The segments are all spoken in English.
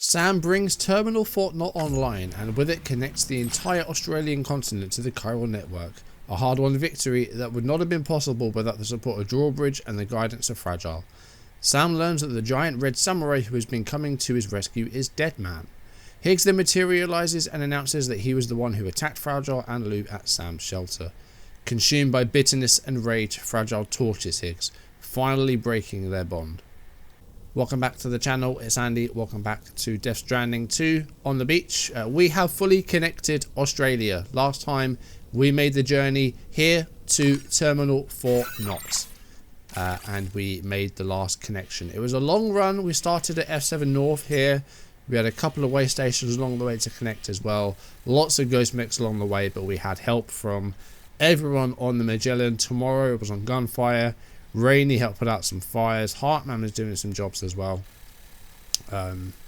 Sam brings Terminal Fort Not online, and with it connects the entire Australian continent to the Chiral Network. A hard-won victory that would not have been possible without the support of Drawbridge and the guidance of Fragile. Sam learns that the giant red samurai who has been coming to his rescue is Deadman. Higgs then materializes and announces that he was the one who attacked Fragile and Lou at Sam's shelter. Consumed by bitterness and rage, Fragile tortures Higgs, finally breaking their bond. Welcome back to the channel, it's Andy. Welcome back to Death Stranding 2 on the beach. We have fully connected Australia. Last time we made the journey here to Terminal Fort Not. And we made the last connection. It was a long run. We started at F7 North here. We had a couple of way stations along the way to connect as well. Lots of ghost mechs along the way, but we had help from everyone on the Magellan. Tomorrow it was on gunfire. Rainy helped put out some fires. Heartman was doing some jobs as well.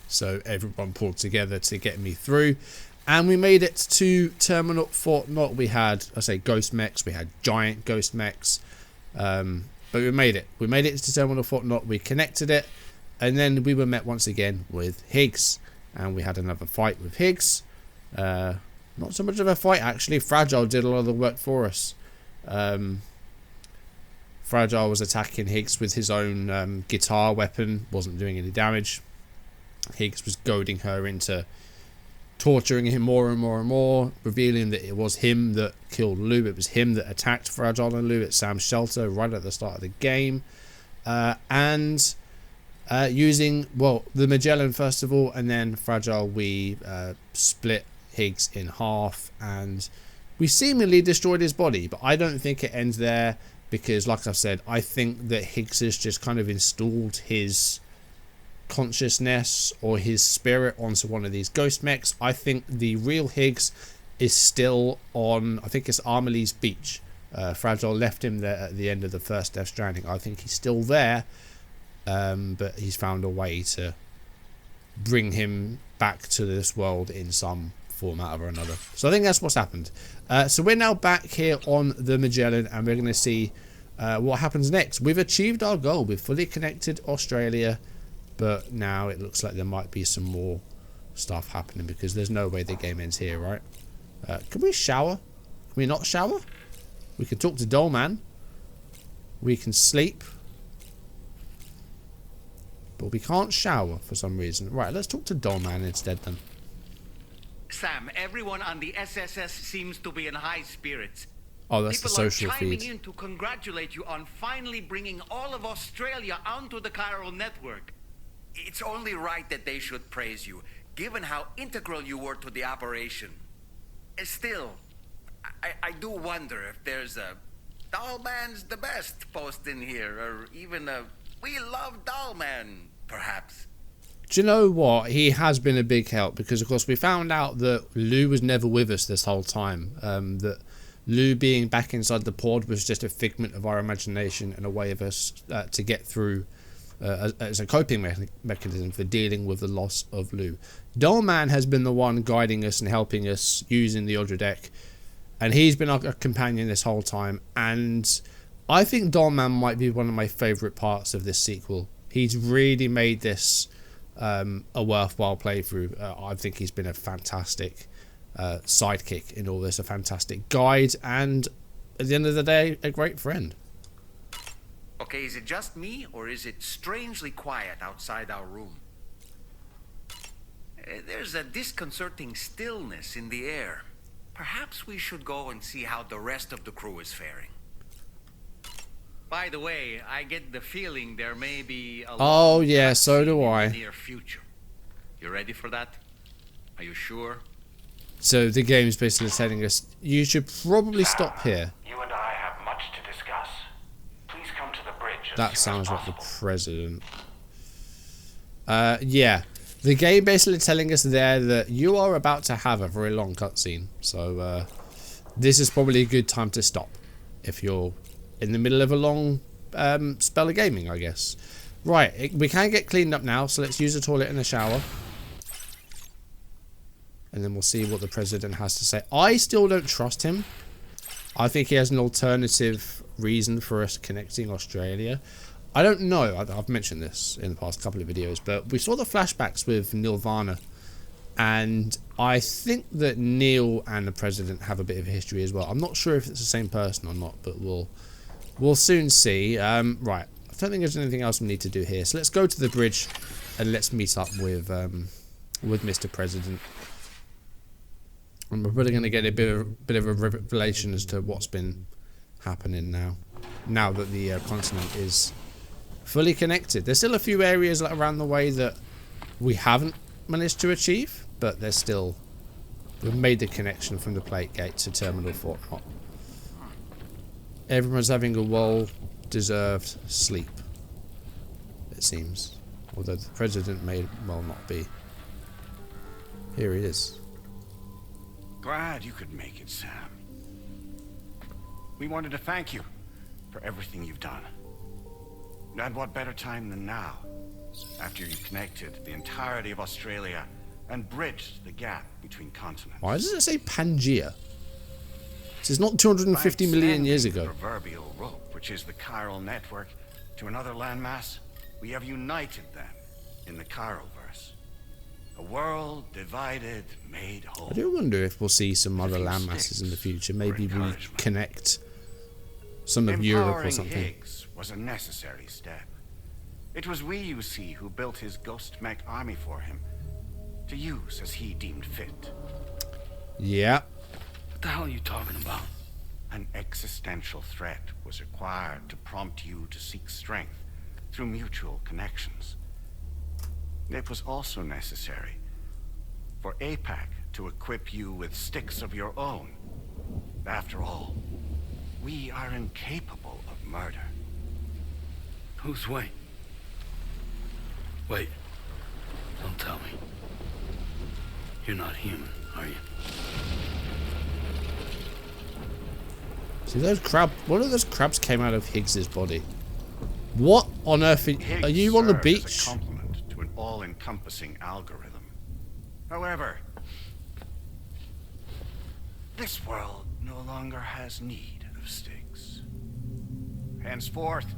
So everyone pulled together to get me through. And we made it to Terminal Fort Not. We had, I say, ghost mechs. We had giant ghost mechs. But we made it. We made it to Terminal Fort Not. We connected it. And then we were met once again with Higgs. And we had another fight with Higgs. Not so much of a fight, actually. Fragile did a lot of the work for us. Fragile was attacking Higgs with his own guitar weapon. Wasn't doing any damage. Higgs was goading her into torturing him more and more and more, revealing that it was him that killed Lou. It was him that attacked Fragile and Lou at Sam's shelter right at the start of the game. Using, well, the Magellan first of all, and then Fragile, we split Higgs in half, and we seemingly destroyed his body, but I don't think it ends there, because like I said, I think that Higgs has just kind of installed his consciousness or his spirit onto one of these ghost mechs. I think the real Higgs is still on, I think it's Armley's beach. Fragile left him there at the end of the first Death Stranding. I think he's still there, but he's found a way to bring him back to this world in some format or another. So I think that's what's happened. So we're now back here on the Magellan, and we're going to see what happens next. We've achieved our goal. We've fully connected Australia, but now it looks like there might be some more stuff happening, because there's no way the game ends here, right? Can we shower? Can we not shower? We can talk to Dollman. We can sleep. But we can't shower for some reason. Right, let's talk to Dollman instead then. Sam, everyone on the SSS seems to be in high spirits. Oh, that's People the social are chiming feed. in to congratulate you on finally bringing all of Australia onto the Chiral Network. It's only right that they should praise you, given how integral you were to the operation. Still, I do wonder if there's a Dollman's the best post in here, or even a We Love Dollman, perhaps. Do you know what? He has been a big help, because of course we found out that Lou was never with us this whole time. That Lou being back inside the pod was just a figment of our imagination and a way of us to get through as a coping mechanism for dealing with the loss of Lou. Dollman has been the one guiding us and helping us using the audio deck, and he's been our companion this whole time. And I think Dollman might be one of my favourite parts of this sequel. He's really made this a worthwhile playthrough. I think he's been a fantastic sidekick in all this, a fantastic guide, and at the end of the day, a great friend. Okay, is it just me, or is it strangely quiet outside our room? There's a disconcerting stillness in the air. Perhaps we should go and see how the rest of the crew is faring. By the way, I get the feeling there may be a Oh yeah, so do I. in the near future. You ready for that? Are you sure? So the game's basically telling us you should probably stop here. You and I have much to discuss. Please come to the bridge. That sounds like the president. Yeah, the game basically telling us there that you are about to have a very long cutscene. So this is probably a good time to stop if you're in the middle of a long spell of gaming, I guess. Right, we can get cleaned up now, so let's use the toilet and the shower. And then we'll see what the president has to say. I still don't trust him. I think he has an alternative reason for us connecting Australia. I don't know. I've mentioned this in the past couple of videos, but we saw the flashbacks with Nirvana, and I think that Neil and the President have a bit of a history as well. I'm not sure if it's the same person or not, but we'll soon see. Right. I don't think there's anything else we need to do here. So let's go to the bridge and let's meet up with Mr. President. And we're probably going to get a bit of a revelation as to what's been happening now that the continent is fully connected. There's still a few areas around the way that we haven't managed to achieve, but there's still, we've made the connection from the plate gate to Terminal Fort Knot. Everyone's having a well-deserved sleep, it seems, although the President may well not be. Here he is. Glad you could make it, Sam. We wanted to thank you for everything you've done. And what better time than now, after you've connected the entirety of Australia and bridged the gap between continents. Why does it say Pangea? This is not 250 million years ago. The proverbial rope, which is the chiral network, to another landmass, we have united them in the Chiralverse. A world divided, made whole. I do wonder if we'll see some other landmasses in the future. Maybe we connect some of Europe or something. Higgs was a necessary step. It was we, you see, who built his ghost mech army for him, to use as he deemed fit. Yeah. What the hell are you talking about? An existential threat was required to prompt you to seek strength through mutual connections. It was also necessary for APAC to equip you with sticks of your own. After all, we are incapable of murder. Whose way? Wait. Don't tell me. You're not human, are you? See those crab? One of those crabs came out of Higgs's body. What on earth? Are you on the beach? As a complement to an all-encompassing algorithm. However, this world no longer has need of sticks. Henceforth,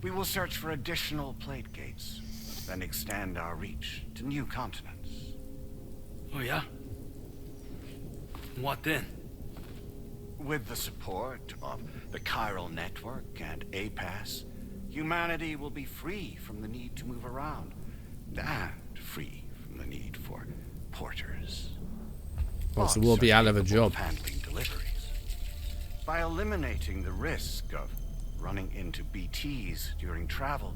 we will search for additional plate gates, then extend our reach to new continents. Oh yeah? What then? With the support of the Chiral Network and APAS, humanity will be free from the need to move around, and free from the need for porters. Well, so we'll be out of a job. Handling deliveries. By eliminating the risk of running into BTs during travel,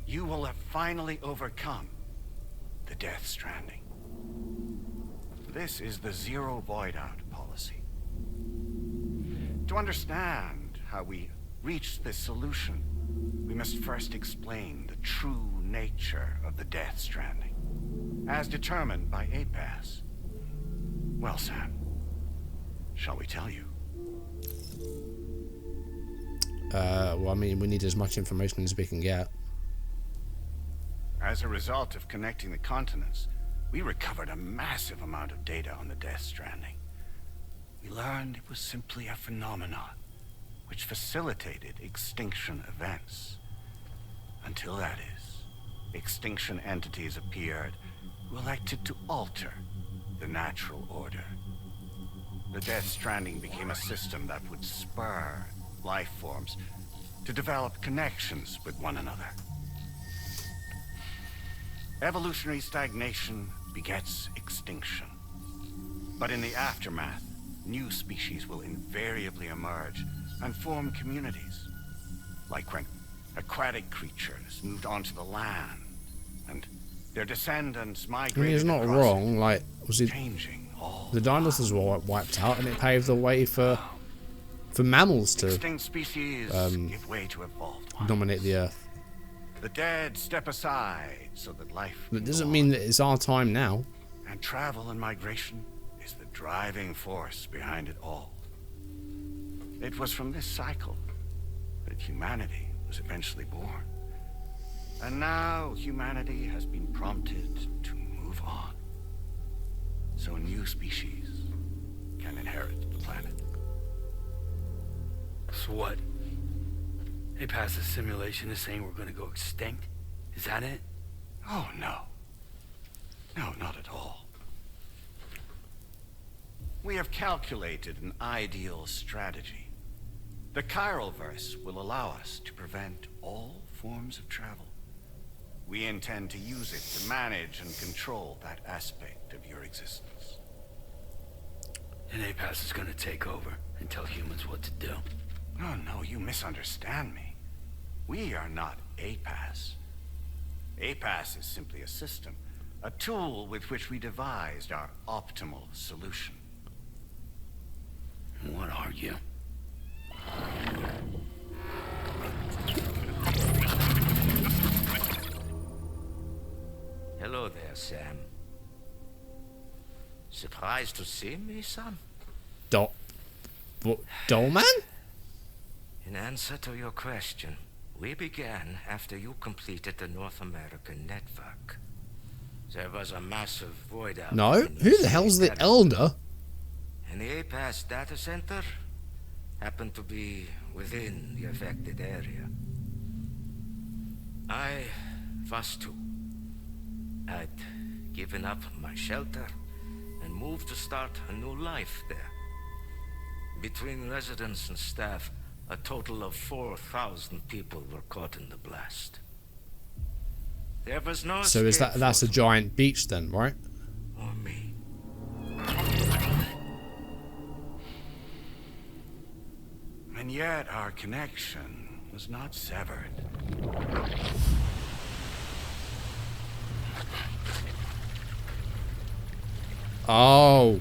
you will have finally overcome the Death Stranding. This is the zero void out policy. To understand how we reached this solution, we must first explain the true nature of the Death Stranding, as determined by APAS. Well, Sam, shall we tell you? Well, I mean, we need as much information as we can get. As a result of connecting the continents, we recovered a massive amount of data on the Death Stranding. We learned it was simply a phenomenon which facilitated extinction events. Until that is, extinction entities appeared who elected to alter the natural order. The Death Stranding became a system that would spur life forms to develop connections with one another. Evolutionary stagnation begets extinction. But in the aftermath, new species will invariably emerge and form communities. Like when aquatic creatures moved onto the land and their descendants I migrated. mean, he's not across wrong. Like, was it? changing all The dinosaurs were wiped out, and it paved the way for mammals to extinct species give way to evolved ones. dominate the Earth. The dead step aside so that life But it can doesn't go mean on. that it's our time now. And travel and migration is the driving force behind it all. It was from this cycle that humanity was eventually born. And now humanity has been prompted to move on. So new species can inherit the planet. So what? They passed a simulation is saying we're gonna go extinct? Is that it? Oh, no. No, not at all. We have calculated an ideal strategy. The Chiralverse will allow us to prevent all forms of travel. We intend to use it to manage and control that aspect of your existence. And APAS is gonna take over and tell humans what to do. Oh, no, you misunderstand me. We are not APAS. APAS is simply a system, a tool with which we devised our optimal solution. What are you? Hello there, Sam. Surprised to see me, son? Dollman? In answer to your question, we began after you completed the North American network. There was a massive void out. No? Who the hell's the Elder? And the APAS data center happened to be within the affected area. I was too. I'd given up my shelter and moved to start a new life there. Between residents and staff, a total of 4,000 people were caught in the blast. There was no So is escape that's a for giant beach then, right? or me. And yet our connection was not severed. Oh.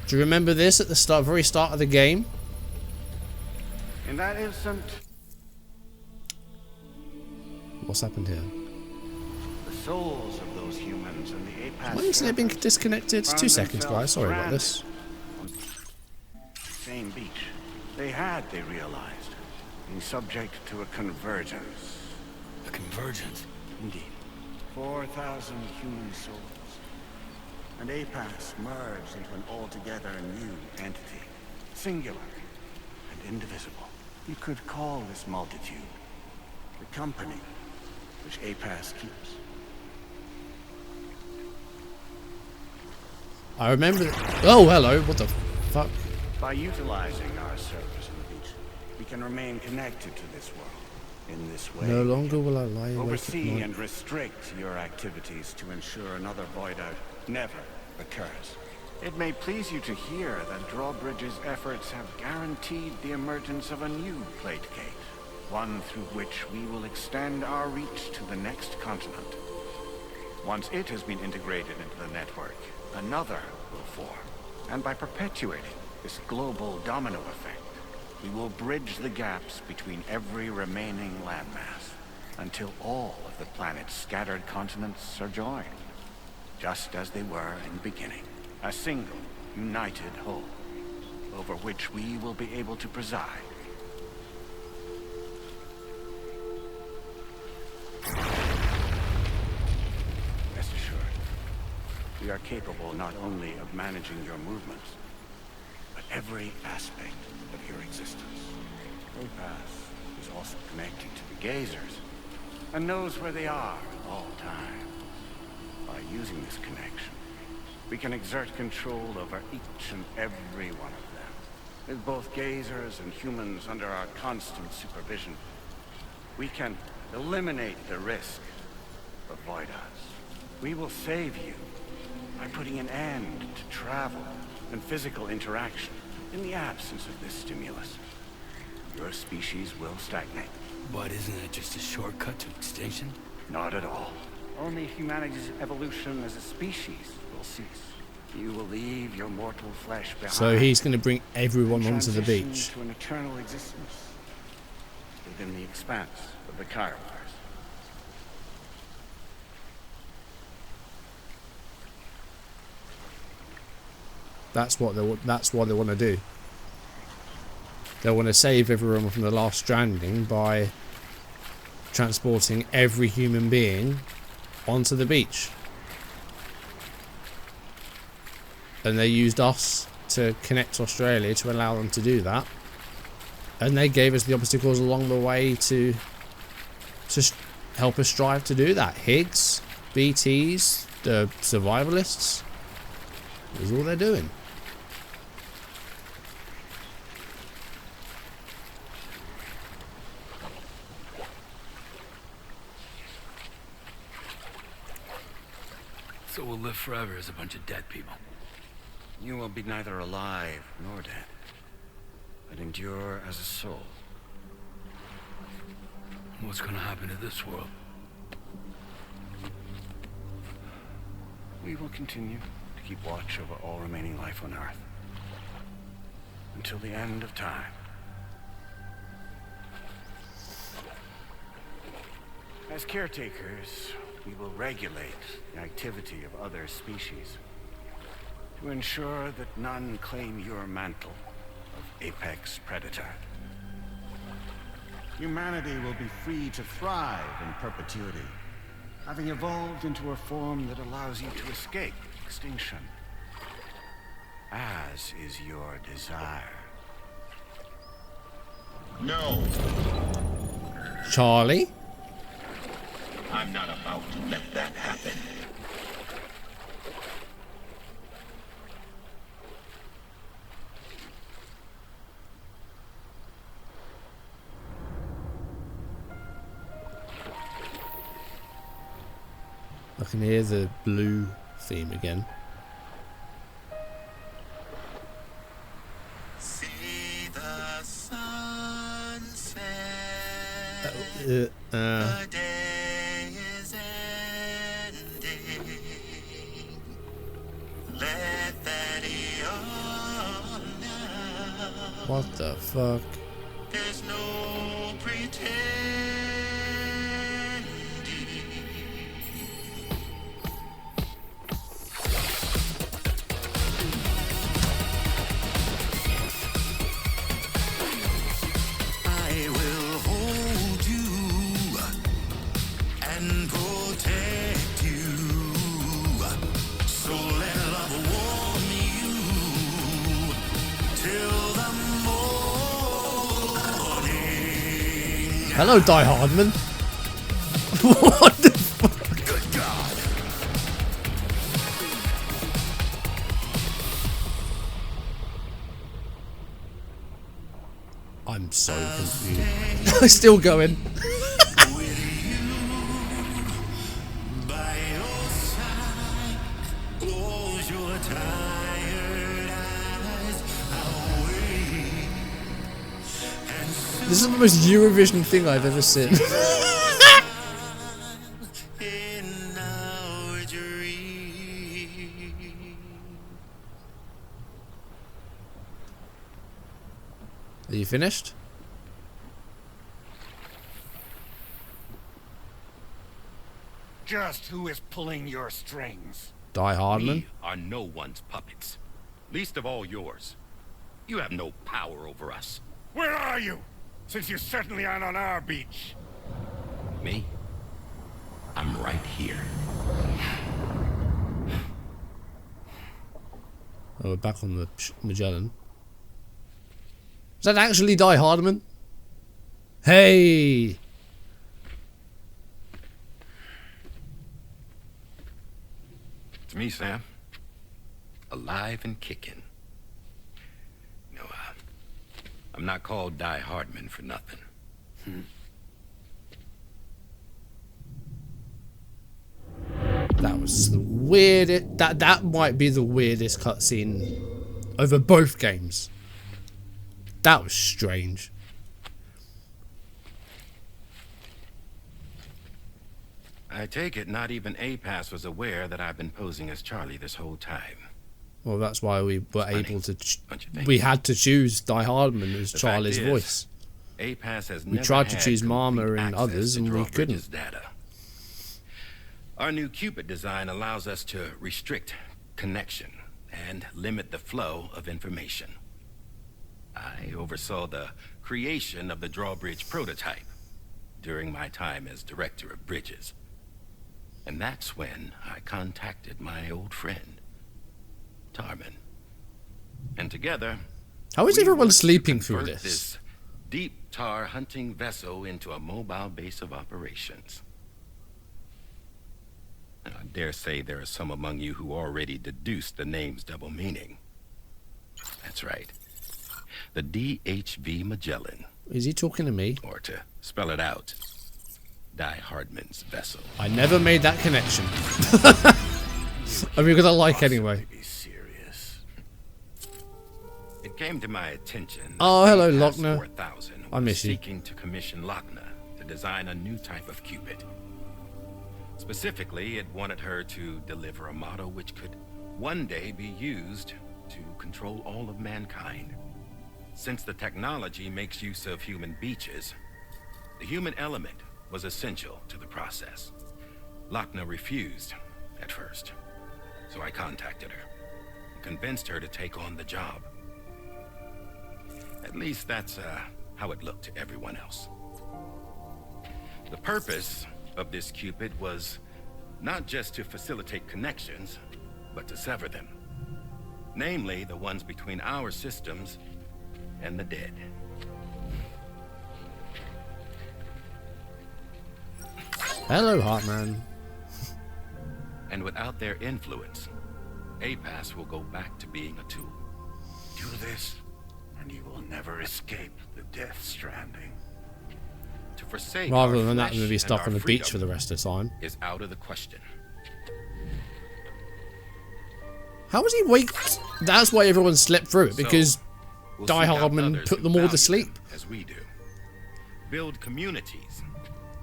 Do you remember this at the very start of the game? In that instant, What's happened here? the souls of those humans and the APAS Why hasn't it been servers disconnected? found 2 seconds, themselves guys. Sorry about stranded this. on the same beach. They realized, being subject to a convergence. A convergence? Indeed. 4,000 human souls. And APAS merged into an altogether new entity. Singular and indivisible. You could call this multitude the company which APAS keeps. I remember... Oh, hello. What the fuck? By utilizing our servers on the beach, we can remain connected to this world. In this way, No longer will I lie awake at oversee night. and restrict your activities to ensure another void out never occurs. It may please you to hear that Drawbridge's efforts have guaranteed the emergence of a new plate gate, one through which we will extend our reach to the next continent. Once it has been integrated into the network, another will form. And by perpetuating this global domino effect, we will bridge the gaps between every remaining landmass until all of the planet's scattered continents are joined, just as they were in the beginning. A single, united whole, over which we will be able to preside. Rest assured, we are capable not only of managing your movements, but every aspect of your existence. APAS is also connected to the gazers, and knows where they are at all times. By using this connection, we can exert control over each and every one of them. With both gazers and humans under our constant supervision, we can eliminate the risk of void us. We will save you by putting an end to travel and physical interaction in the absence of this stimulus. Your species will stagnate. But isn't it just a shortcut to extinction? Not at all. Only humanity's evolution as a species will cease. You will leave your mortal flesh behind. So he's going to bring everyone and onto the transition beach. to an eternal existence within the expanse of the Chiralverse. That's what they want to do. They want to save everyone from the last stranding by transporting every human being onto the beach. And they used us to connect Australia to allow them to do that. And they gave us the obstacles along the way to help us strive to do that. Higgs, BTs, the survivalists. That's all they're doing. So we'll live forever as a bunch of dead people. You will be neither alive nor dead, but endure as a soul. What's gonna happen to this world? We will continue to keep watch over all remaining life on Earth until the end of time. As caretakers, we will regulate the activity of other species to ensure that none claim your mantle of apex predator. Humanity will be free to thrive in perpetuity, having evolved into a form that Allows you to escape extinction, as is your desire. No, Charlie? I'm not about to let that happen. I can hear the blue theme again. See the sunset. The day is ending. Let that yawn now. what the fuck? There's no pretending. I will hold you and protect you. So let love warm you till the morning. Hello, Die Hardman. What the fuck? Good God. I'm so confused. Still going. With you by your side, close your tired eyes away. And This is the most Eurovision thing I've ever seen. in our dream. Are you finished? Just who is pulling your strings? Die Hardman? We are no one's puppets, least of all yours. You have no power over us. Where are you? Since you certainly aren't on our beach. Me? I'm right here. Oh, we're back on the Magellan. Is that actually Die Hardman? Hey! It's me, Sam. Alive and kicking. No, I'm not called Die Hardman for nothing. That was the weirdest. That might be the weirdest cutscene over both games. That was strange. I take it not even APAS was aware that I've been posing as Charlie this whole time. Well, that's why we were Funny. able to. Don't you think? We had to choose Die Hardman as The Charlie's fact is, voice. APAS has We never tried to had choose complete Mama and access others, to and we Drawbridge's couldn't. data. Our new Cupid design allows us to restrict connection and limit the flow of information. I oversaw the creation of the Drawbridge prototype during my time as director of bridges. And that's when I contacted my old friend, Tarman. And together, How is we everyone worked to sleeping through convert this? deep tar hunting vessel into a mobile base of operations. And I dare say there are some among you who already deduced the name's double meaning. That's right. The DHV Magellan. Is he talking to me? Or to spell it out, Die Hardman's vessel. I never made that connection. I mean, because I like anyway. Be serious. It came to my attention. Oh, hello, APAS Lochner. 4000 I miss was you. seeking to commission Lochner to design a new type of Cupid. Specifically, it wanted her to deliver a model which could one day be used to control all of mankind. Since the technology makes use of human beaches, the human element was essential to the process. Lochner refused at first, so I contacted her and convinced her to take on the job. At least that's how it looked to everyone else. The purpose of this Cupid was not just to facilitate connections, but to sever them. Namely, the ones between our systems and the dead. Hello, Heartman. And without their influence, APAS will go back to being a tool. Do this, and you will never escape the Death Stranding. To forsake Rather our than that, flesh to be and stuck our on the beach freedom for the rest of the time. is out of the question. How was he wake? That's why everyone slept through it, because We'll Die seek out Hardman others put who them all value to sleep. them as we do. Build communities,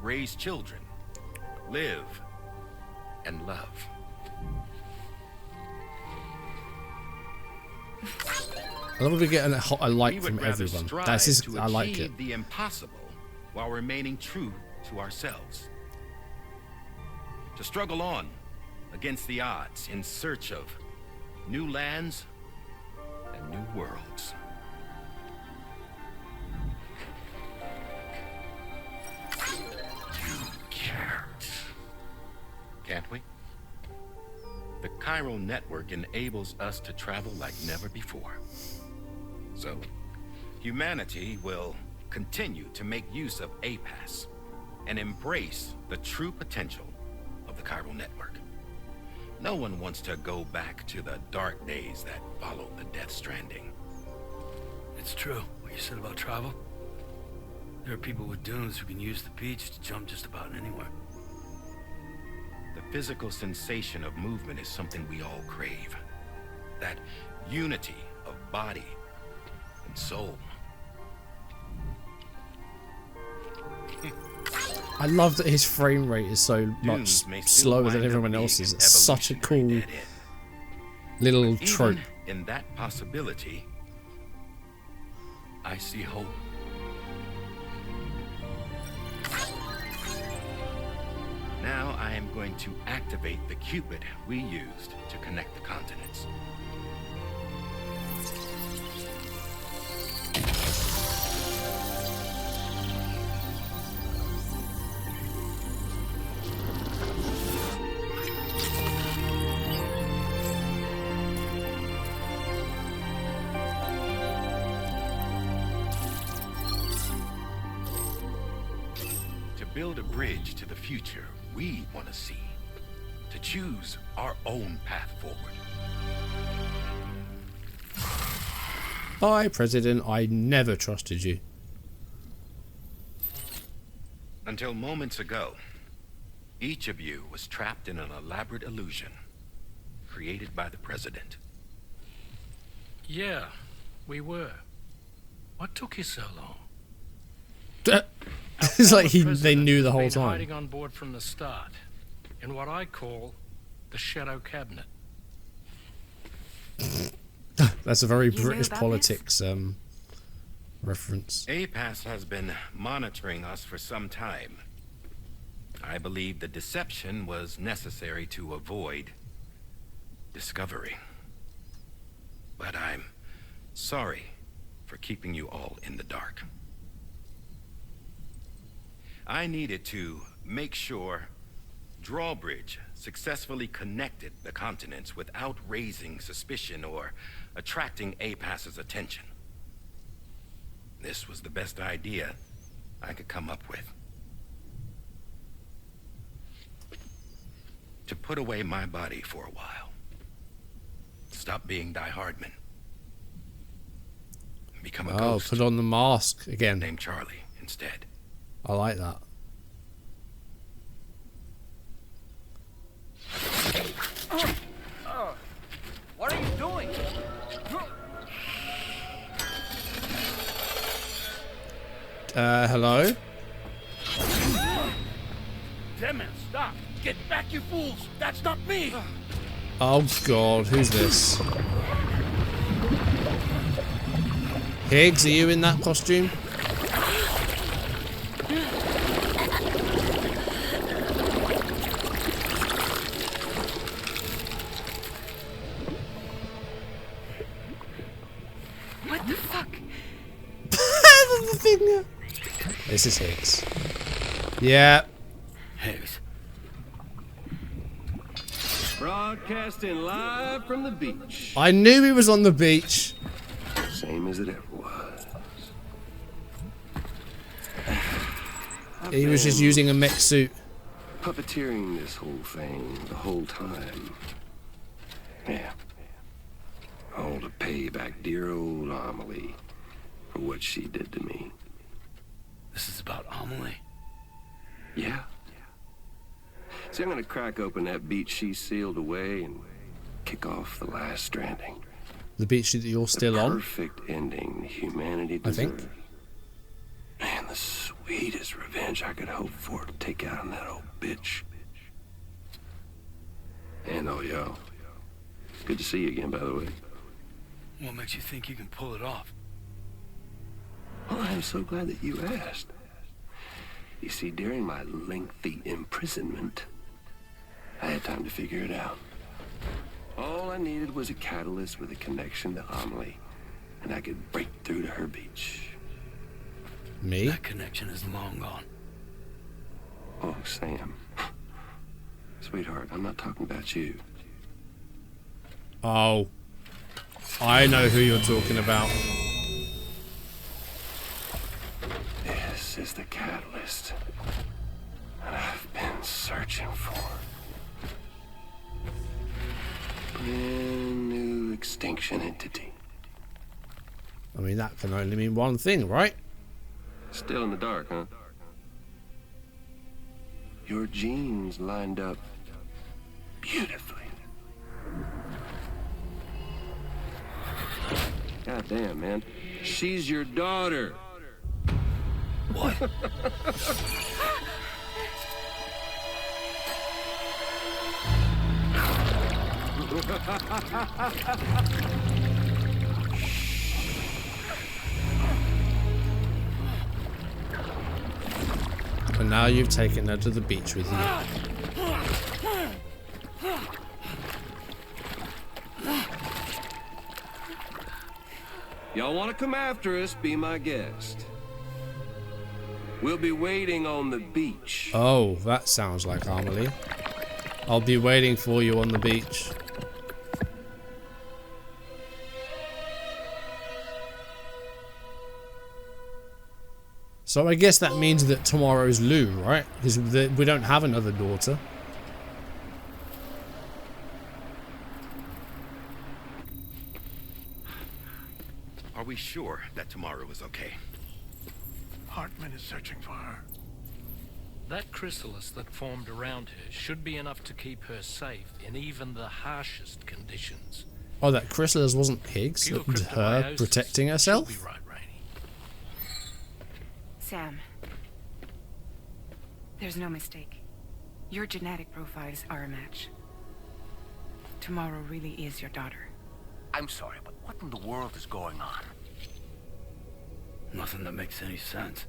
raise children, live and love. I love we get a like We from would rather everyone. strive That's just, to I like it. achieve the impossible while remaining true to ourselves. To struggle on against the odds in search of new lands and new worlds. You can't. Can't we? The Chiral Network enables us to travel like never before. So, humanity will continue to make use of APAS and embrace the true potential of the Chiral Network. No one wants to go back to the dark days that followed the Death Stranding. It's true, what you said about travel. There are people with dunes who can use the beach to jump just about anywhere. The physical sensation of movement is something we all crave. That unity of body and soul. I love that his frame rate is so much Dunes may still slower than wind up everyone being else's. an It's such a cool evolutionary dead end. little But trope. even in that possibility, I see hope. Now I am going to activate the Cupid we used to connect the continents. To build a bridge to the future we want to see. To choose our own path forward. Hi, President. I never trusted you. Until moments ago, each of you was trapped in an elaborate illusion created by the President. Yeah, we were. What took you so long? It's like they President knew the has whole been time. hiding on board from the start, in what I call the Shadow Cabinet. That's a very You knew British about politics reference. APAS has been monitoring us for some time. I believe the deception was necessary to avoid discovery. But I'm sorry for keeping you all in the dark. I needed to make sure Drawbridge successfully connected the continents without raising suspicion or attracting APAS's attention. this was the best idea I could come up with. To put away my body for a while. Stop being Die Hardman. Become a ghost. Put on the mask again. Name Charlie instead. I like that. What are you doing? Hello? Damn it, stop! Get back, you fools! That's not me! Oh god, who's this? Higgs, are you in that costume? What the fuck? The finger. This is Higgs. Yeah. Higgs. Broadcasting live from the beach. I knew he was on the beach. Same as it ever was. He was just using a mech suit. Puppeteering this whole thing the whole time. Yeah. All to pay back dear old Amelie for what she did to me. This is about Amelie? Yeah. See, I'm gonna crack open that beach she sealed away and kick off the last stranding. The beach that you're still on? Perfect ending humanity I deserves. think. Man, the sweetest revenge I could hope for to take out on that old bitch. And all y'all. Good to see you again, by the way. What makes you think you can pull it off? Well, I'm so glad that you asked. You see, during my lengthy imprisonment, I had time to figure it out. All I needed was a catalyst with a connection to Amelie, and I could break through to her beach. Me? That connection is long gone. Oh, Sam. Sweetheart, I'm not talking about you. Oh. I know who you're talking about. This is the catalyst that I've been searching for. Brand new extinction entity. I mean, that can only mean one thing, right? Still in the dark, huh? Your genes lined up beautifully. God damn, man. She's your daughter. What? And now you've taken her to the beach with you. Y'all want to come after us, be my guest. We'll be waiting on the beach. Oh, that sounds like Amelie. I'll be waiting for you on the beach. So I guess that means that tomorrow's Lou, right? Because we don't have another daughter. Are we sure that tomorrow is okay? Hartman is searching for her. That chrysalis that formed around her should be enough to keep her safe in even the harshest conditions. Oh, that chrysalis wasn't Higgs? It was her protecting herself? She'll be right, Rainey. Sam, there's no mistake. Your genetic profiles are a match. Tomorrow really is your daughter. I'm sorry, but what in the world is going on? Nothing that makes any sense.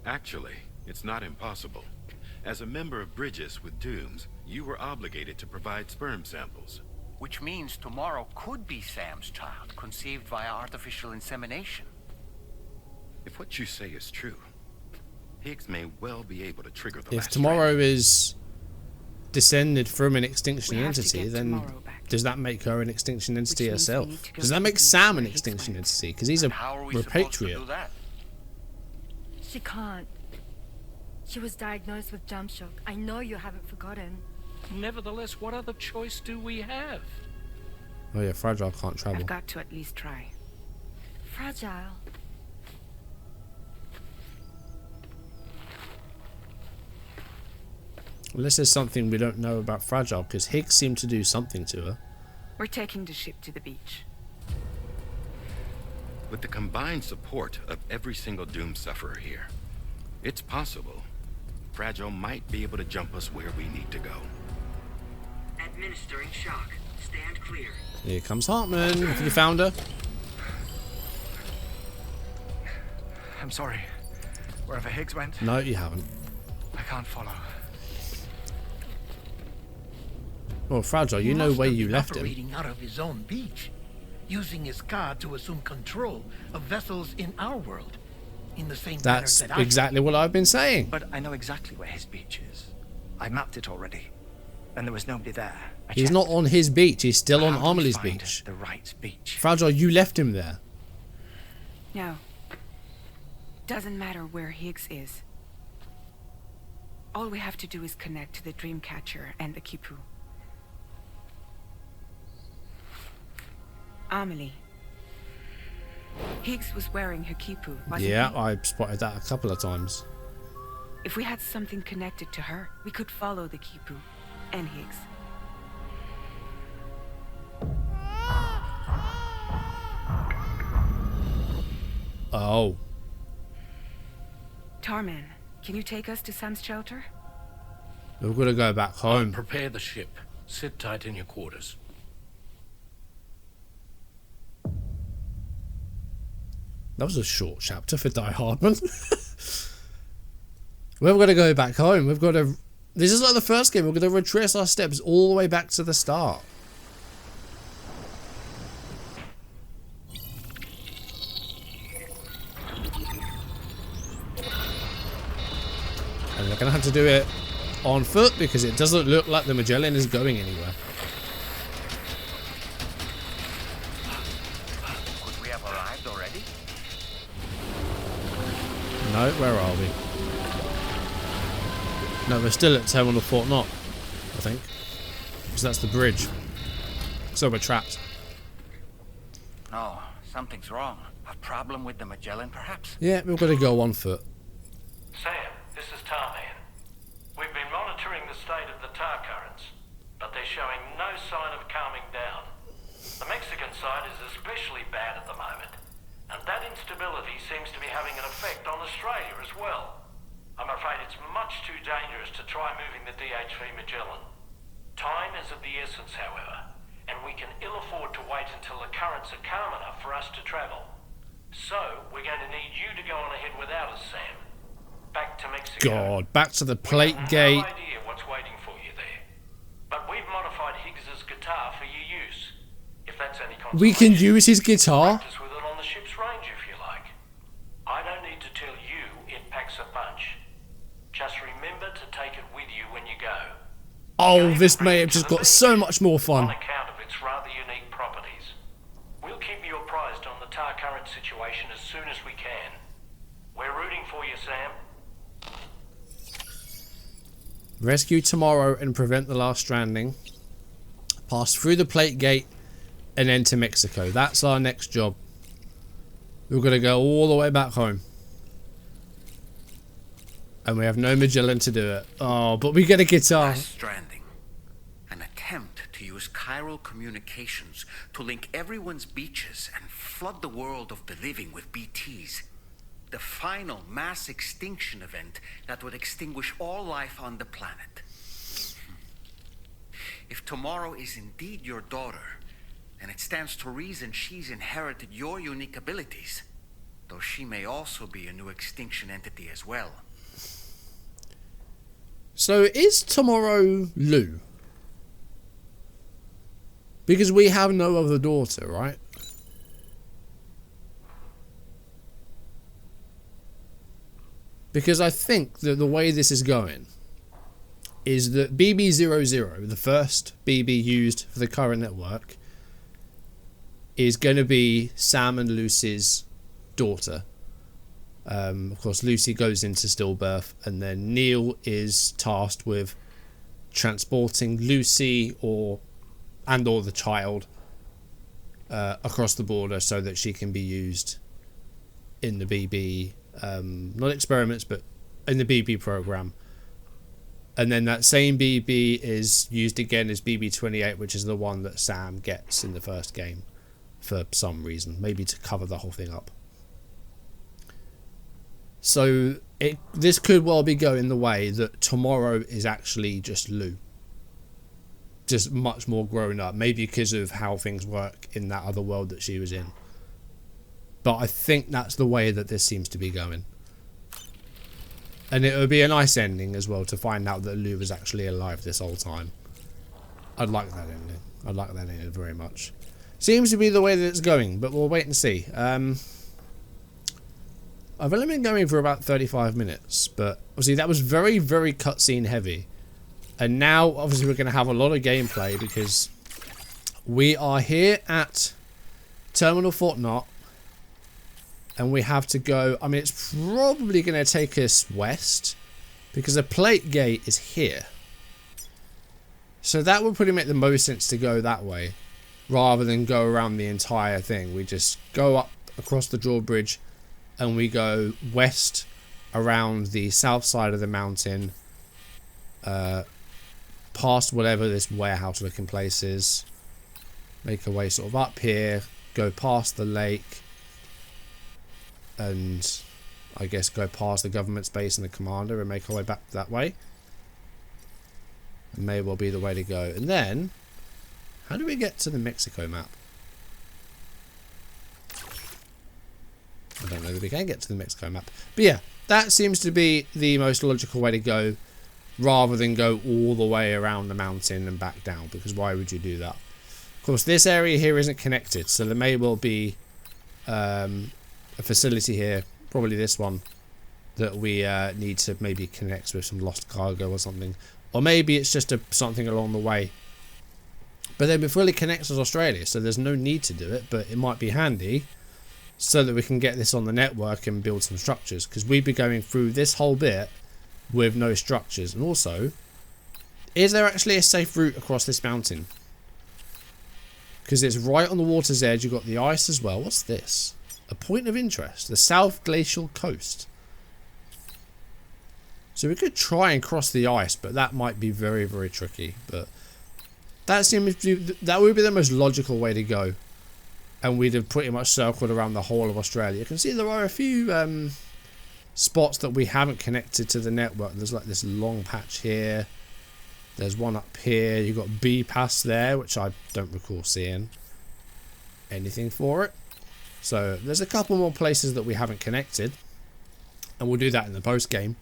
Actually, it's not impossible. As a member of Bridges with Dooms, you were obligated to provide sperm samples. Which means tomorrow could be Sam's child, conceived via artificial insemination. If what you say is true, Higgs may well be able to trigger the If last tomorrow is descended from an extinction entity, then does that make her an extinction entity herself? Does that make Sam an extinction entity? Because he's a repatriate. She can't. She was diagnosed with jump shock. I know you haven't forgotten. Nevertheless, what other choice do we have? Oh yeah, Fragile can't travel. I've got to at least try. Fragile. Unless there's something we don't know about Fragile, because Higgs seemed to do something to her. We're taking the ship to the beach. With the combined support of every single Doom sufferer here, it's possible Fragile might be able to jump us where we need to go. Administering shock. Stand clear. Here comes Hartman. Have you found her? I'm sorry. Wherever Higgs went? No, you haven't. I can't follow. Well, Fragile, you know where you left him. Operating out of his own beach, using his car to assume control of vessels in our world, in the same That's manner that exactly what I've been saying. But I know exactly where his beach is. I mapped it already, and there was nobody there. He's not on his beach. He's still on Amelie's beach. The right beach. Fragile, you left him there. No. Doesn't matter where Higgs is. All we have to do is connect to the Dreamcatcher and the Kipu. Amelie. Higgs was wearing her Kipu, wasn't Yeah, he? I spotted that a couple of times. If we had something connected to her, we could follow the Kipu and Higgs. Oh. Tarman, can you take us to Sam's shelter? We've got to go back home. Prepare the ship. Sit tight in your quarters. That was a short chapter for Die Hardman. We've got to go back home. We've got to... This is like the first game. We're going to retrace our steps all the way back to the start. And we're going to have to do it on foot because it doesn't look like the Magellan is going anywhere. Could we have arrived already? No, where are we? No, we're still at Terminal Fort Knot, I think. Because that's the bridge. So we're trapped. No, something's wrong. A problem with the Magellan, perhaps? Yeah, we've got to go on foot. Sam, this is Tarman. We've been monitoring the state of the tar currents, but they're showing no sign of calming down. The Mexican side is especially bad at the moment, and that instability seems to be having an effect on Australia as well. I'm afraid it's much too dangerous to try moving the DH3 Magellan. Time is of the essence, however, and we can ill afford to wait until the currents are calm enough for us to travel. So, we're going to need you to go on ahead without us, Sam. Back to Mexico. God, back to the plate gate. No idea what's waiting for you there. But we've modified Higgs's guitar for your use. If that's any consolation. We can use his guitar? Practice with it on the ship's range if you like. I don't need to tell you it packs a punch. Just remember to take it with you when you go. Oh, this may have just got so much more fun. On account of its rather unique properties. We'll keep you apprised on the tar current situation as soon as we can. We're rooting for you, Sam. Rescue tomorrow and prevent the last stranding. Pass through the plate gate and enter Mexico. That's our next job. We're going to go all the way back home. And we have no Magellan to do it. Oh, but we get a guitar. Death Stranding. An attempt to use chiral communications to link everyone's beaches and flood the world of the living with BTs. The final mass extinction event that would extinguish all life on the planet. If tomorrow is indeed your daughter, then it stands to reason she's inherited your unique abilities, though she may also be a new extinction entity as well. So is tomorrow Lou? Because we have no other daughter, right? Because I think that the way this is going is that BB00, the first BB used for the Chiral Network, is going to be Sam and Lucy's daughter. Of course, Lucy goes into stillbirth, and then Neil is tasked with transporting Lucy or the child across the border so that she can be used in the BB, not experiments, but in the BB program. And then that same BB is used again as BB-28, which is the one that Sam gets in the first game for some reason, maybe to cover the whole thing up. So this could well be going the way that tomorrow is actually just Lou, just much more grown up, maybe because of how things work in that other world that she was in. But I think that's the way that this seems to be going. And it would be a nice ending as well to find out that Lou was actually alive this whole time. I'd like that ending. I'd like that ending very much. Seems to be the way that it's going, but we'll wait and see. I've only been going for about 35 minutes, but obviously that was very, very cutscene heavy. And now, obviously, we're going to have a lot of gameplay because we are here at Terminal Fort Knot. And we have to go, I mean, it's probably going to take us west because the plate gate is here. So that would probably make the most sense to go that way rather than go around the entire thing. We just go up across the drawbridge and we go west around the south side of the mountain, past whatever this warehouse looking place is, make our way sort of up here, go past the lake, and I guess go past the government base and the commander and make our way back that way. It may well be the way to go. And then, how do we get to the Mexico map? I don't know that we can get to the Mexico map. But yeah, that seems to be the most logical way to go, rather than go all the way around the mountain and back down, because why would you do that? Of course, this area here isn't connected, so there may well be a facility here, probably this one, that we need to maybe connect with some lost cargo or something, or maybe it's just something along the way. But then it fully connects with Australia, so there's no need to do it, but it might be handy so that we can get this on the network and build some structures, because we'd be going through this whole bit with no structures. And also, is there actually a safe route across this mountain? Because it's right on the water's edge, you've got the ice as well. What's this? A point of interest, the South Glacial Coast. So we could try and cross the ice, but that might be very, very tricky. But that seems to be, that would be the most logical way to go. And we'd have pretty much circled around the whole of Australia. You can see there are a few spots that we haven't connected to the network. There's like this long patch here. There's one up here. You've got B Pass there, which I don't recall seeing anything for it. So there's a couple more places that we haven't connected, and we'll do that in the post game.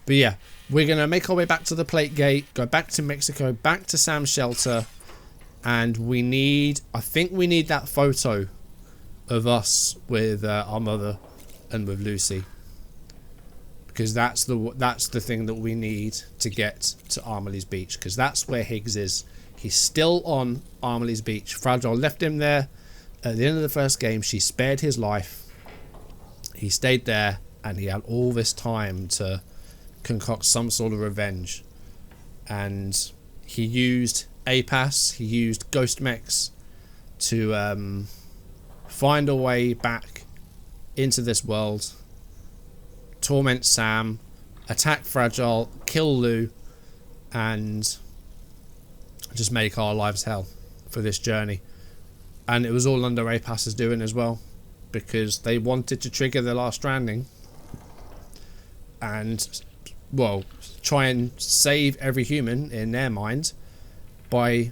But yeah, we're gonna make our way back to the plate gate, go back to Mexico, back to Sam's shelter, and we need, I think we need that photo of us with our mother and with Lucy, because that's the thing that we need to get to Armley's Beach, because that's where Higgs is. He's still on Armley's Beach. Fragile left him there. At the end of the first game, she spared his life. He stayed there, and he had all this time to concoct some sort of revenge. And he used APAS, he used Ghost Mechs to find a way back into this world, torment Sam, attack Fragile, kill Lou, and just make our lives hell for this journey. And it was all under APAS's doing as well, because they wanted to trigger the Last Stranding and, well, try and save every human in their mind by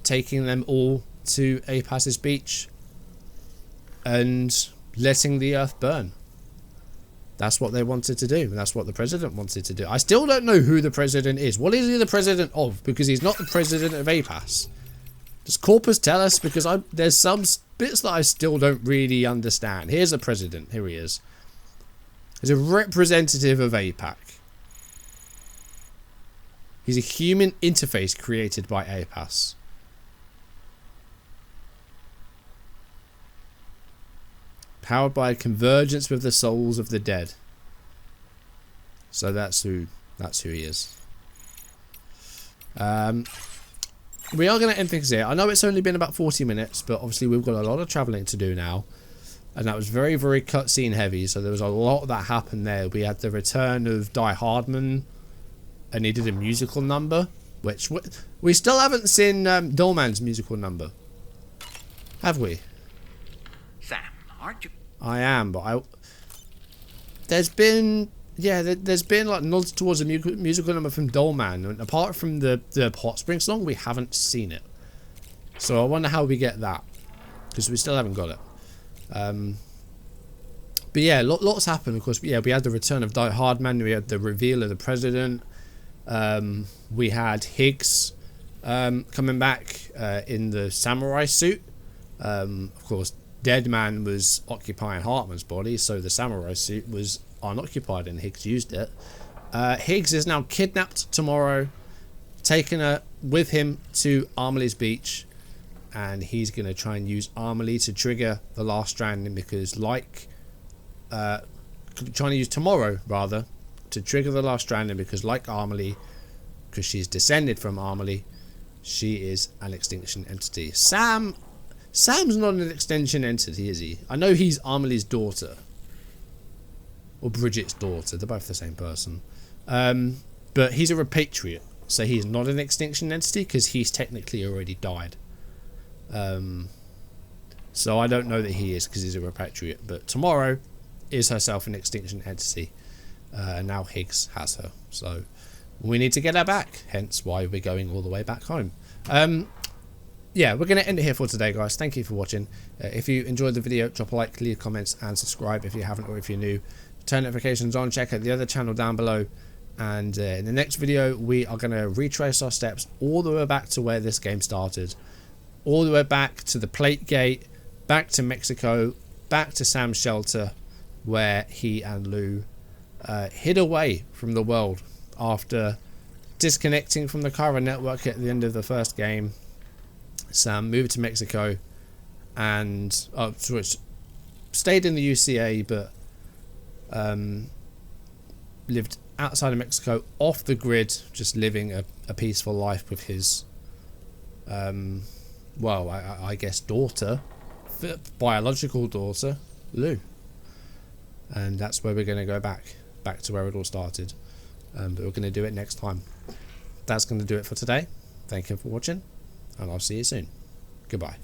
taking them all to APAS's beach and letting the earth burn. That's what they wanted to do. That's what the president wanted to do. I still don't know who the president is. What is he the president of? Because he's not the president of APAS. Does Corpus tell us? Because there's some bits that I still don't really understand. Here's the president. Here he is. He's a representative of APAC. He's a human interface created by APAS. Powered by a convergence with the souls of the dead. So that's who he is. We are going to end things here. I know it's only been about 40 minutes, but obviously we've got a lot of travelling to do now. And that was very, very cutscene heavy, so there was a lot that happened there. We had the return of Die Hardman, and he did a musical number, which we still haven't seen Dolman's musical number. Have we? Sam, aren't you? I am, but there's been like nods towards a musical number from Dolman, and apart from the Hot Spring song, we haven't seen it. So I wonder how we get that, because we still haven't got it. But yeah, lots happened. Of course, yeah, we had the return of Die Hardman, we had the reveal of the president, we had Higgs coming back in the samurai suit. Of course, Deadman was occupying Hartman's body, so the samurai suit was unoccupied and Higgs used it. Higgs is now kidnapped tomorrow, taken with him to Amelie's beach, and he's going to try and use Amelie to trigger the last stranding, because trying to use tomorrow rather to trigger the last stranding, because like Amelie, because she's descended from Amelie, she is an extinction entity. Sam's not an extinction entity, is he? I know he's Amelie's daughter, or Bridget's daughter, they're both the same person, but he's a repatriate, so he's not an extinction entity because he's technically already died. So I don't know that he is, because he's a repatriate, but tomorrow is herself an extinction entity, and now Higgs has her, so we need to get her back, hence why we're going all the way back home. Yeah, we're going to end it here for today, guys. Thank you for watching. If you enjoyed the video, drop a like, leave comments, and subscribe if you haven't, or if you're new. Turn notifications on, check out the other channel down below, and in the next video we are going to retrace our steps all the way back to where this game started, all the way back to the Plate Gate, back to Mexico, back to Sam's shelter, where he and Lou hid away from the world after disconnecting from the Chiral Network at the end of the first game. Sam moved to Mexico and stayed in the UCA, but lived outside of Mexico, off the grid, just living a peaceful life with his well, I guess daughter, biological daughter, Lou. And that's where we're going to go back to where it all started, but we're going to do it next time. That's going to do it for today. Thank you for watching, and I'll see you soon. Goodbye.